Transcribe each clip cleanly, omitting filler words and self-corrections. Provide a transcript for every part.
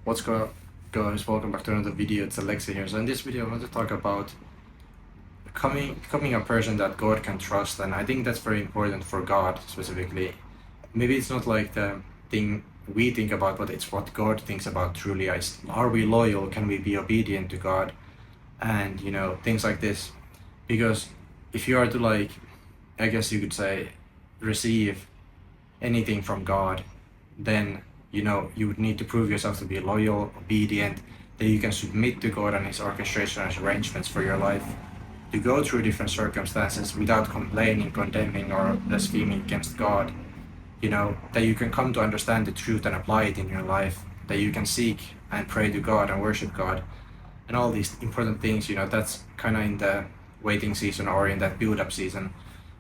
What's going guys, welcome back to another video. It's Aleksi here. So in this video I want to talk about becoming a person that God can trust, and I think that's very important for God specifically. Maybe it's not like the thing we think about, but it's what God thinks about truly. Are we loyal? Can we be obedient to God? And things like this. Because if you are to, like, I guess you could say, receive anything from God, then you would need to prove yourself to be loyal, obedient, that you can submit to God and His orchestration and His arrangements for your life, to go through different circumstances without complaining, condemning, or blaspheming against God. That you can come to understand the truth and apply it in your life, that you can seek and pray to God and worship God, and all these important things. That's kind of in the waiting season, or in that build-up season,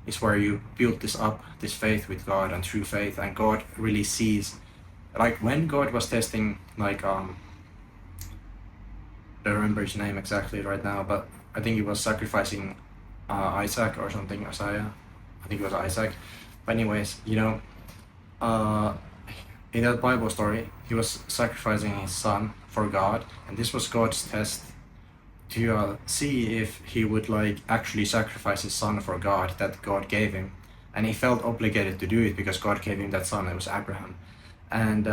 is where you build this faith with God and true faith, and God really sees, like when God was testing, like I don't remember his name exactly right now, but I think he was sacrificing Isaac or something, Isaiah. I think it was Isaac. But anyways, in that Bible story, he was sacrificing his son for God, and this was God's test to see if he would, like, actually sacrifice his son for God that God gave him. And he felt obligated to do it because God gave him that son. It was Abraham. And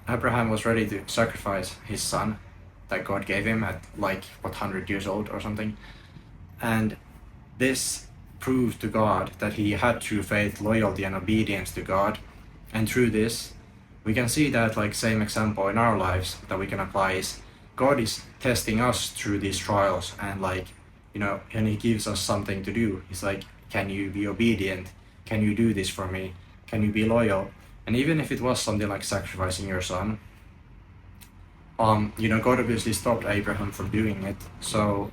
Abraham was ready to sacrifice his son that God gave him at, like, 100 years old or something. And this proved to God that he had true faith, loyalty, and obedience to God. And through this, we can see that, like, same example in our lives that we can apply is God is testing us through these trials, and, like, and He gives us something to do. He's like, can you be obedient? Can you do this for me? Can you be loyal? And even if it was something like sacrificing your son, God obviously stopped Abraham from doing it. So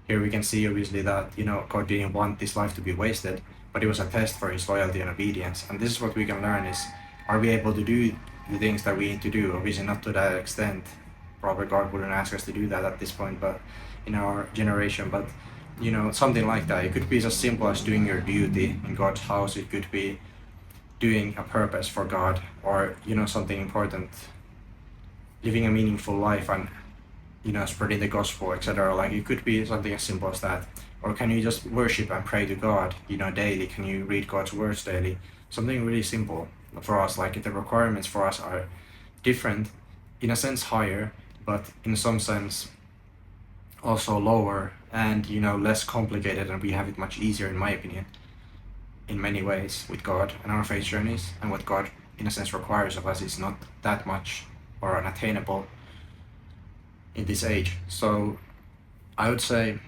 here we can see obviously that, God didn't want this life to be wasted, but it was a test for his loyalty and obedience. And this is what we can learn is, are we able to do the things that we need to do? Obviously not to that extent. Probably God wouldn't ask us to do that at this point, but in our generation, but something like that. It could be as simple as doing your duty in God's house. It could be doing a purpose for God, or something important, living a meaningful life, and spreading the gospel, etc. Like, it could be something as simple as that. Or can you just worship and pray to God daily? Can you read God's words daily? Something really simple for us. Like, the requirements for us are different, in a sense higher, but in some sense also lower, and less complicated, and we have it much easier, in my opinion, in many ways, with God and our faith journeys. And what God in a sense requires of us is not that much or unattainable in this age. So I would say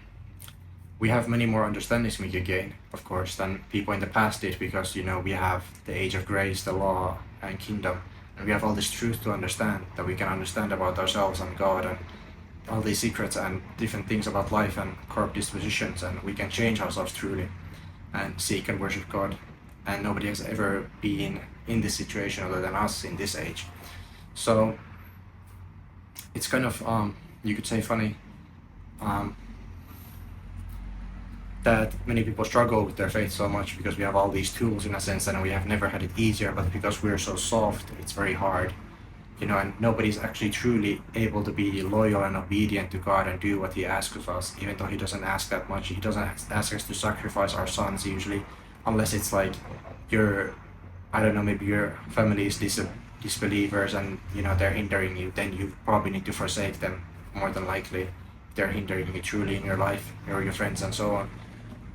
we have many more understandings we could gain, of course, than people in the past did, because we have the age of grace, the law and kingdom, and we have all this truth to understand, that we can understand about ourselves and God, and all these secrets and different things about life and corrupt dispositions, and we can change ourselves truly and seek and worship God. And nobody has ever been in this situation other than us in this age. So it's kind of you could say funny that many people struggle with their faith so much, because we have all these tools in a sense, and we have never had it easier, but because we're so soft, it's very hard, and nobody's actually truly able to be loyal and obedient to God and do what He asks of us, even though He doesn't ask that much. He doesn't ask us to sacrifice our sons usually, unless it's like I don't know, maybe your family is disbelievers, and they're hindering you. Then you probably need to forsake them, more than likely. They're hindering you truly in your life, or your friends and so on.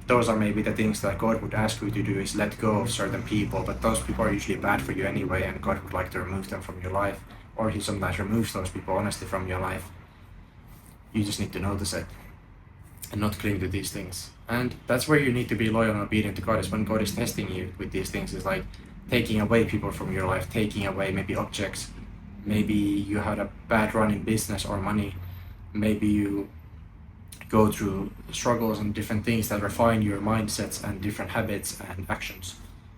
Those are maybe the things that God would ask you to do, is let go of certain people, but those people are usually bad for you anyway, and God would like to remove them from your life, or He sometimes removes those people honestly from your life. You just need to notice it and not cling to these things. And that's where you need to be loyal and obedient to God, is when God is testing you with these things. Is like taking away people from your life, taking away maybe objects. Maybe you had a bad run in business or money. Maybe you go through struggles and different things that refine your mindsets and different habits and actions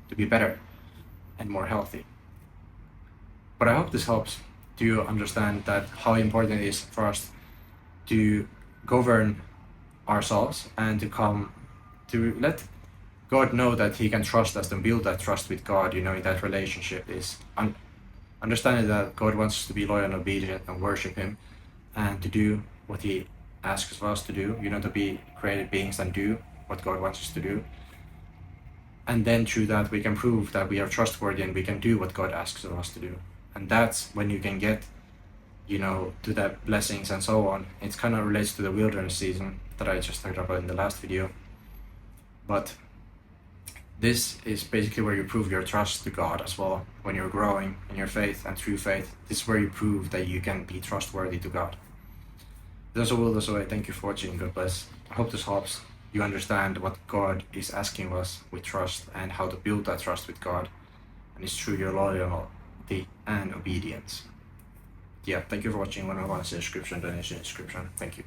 to be better and more healthy. But I hope this helps to understand that how important it is for us to govern ourselves, and to let God know that He can trust us and build that trust with God, in that relationship is understanding that God wants us to be loyal and obedient and worship Him, and to do what He asks of us to do, to be created beings and do what God wants us to do. And then through that we can prove that we are trustworthy and we can do what God asks of us to do. And that's when you can get, to that blessings and so on. It kind of relates to the wilderness season that I just talked about in the last video. But this is basically where you prove your trust to God as well. When you're growing in your faith and through faith, this is where you prove that you can be trustworthy to God. That's all. That's all. Thank you for watching. God bless. I hope this helps you understand what God is asking of us with trust and how to build that trust with God. And it's through your loyalty and obedience. Yeah, thank you for watching. When I want to say description, donation description. Thank you.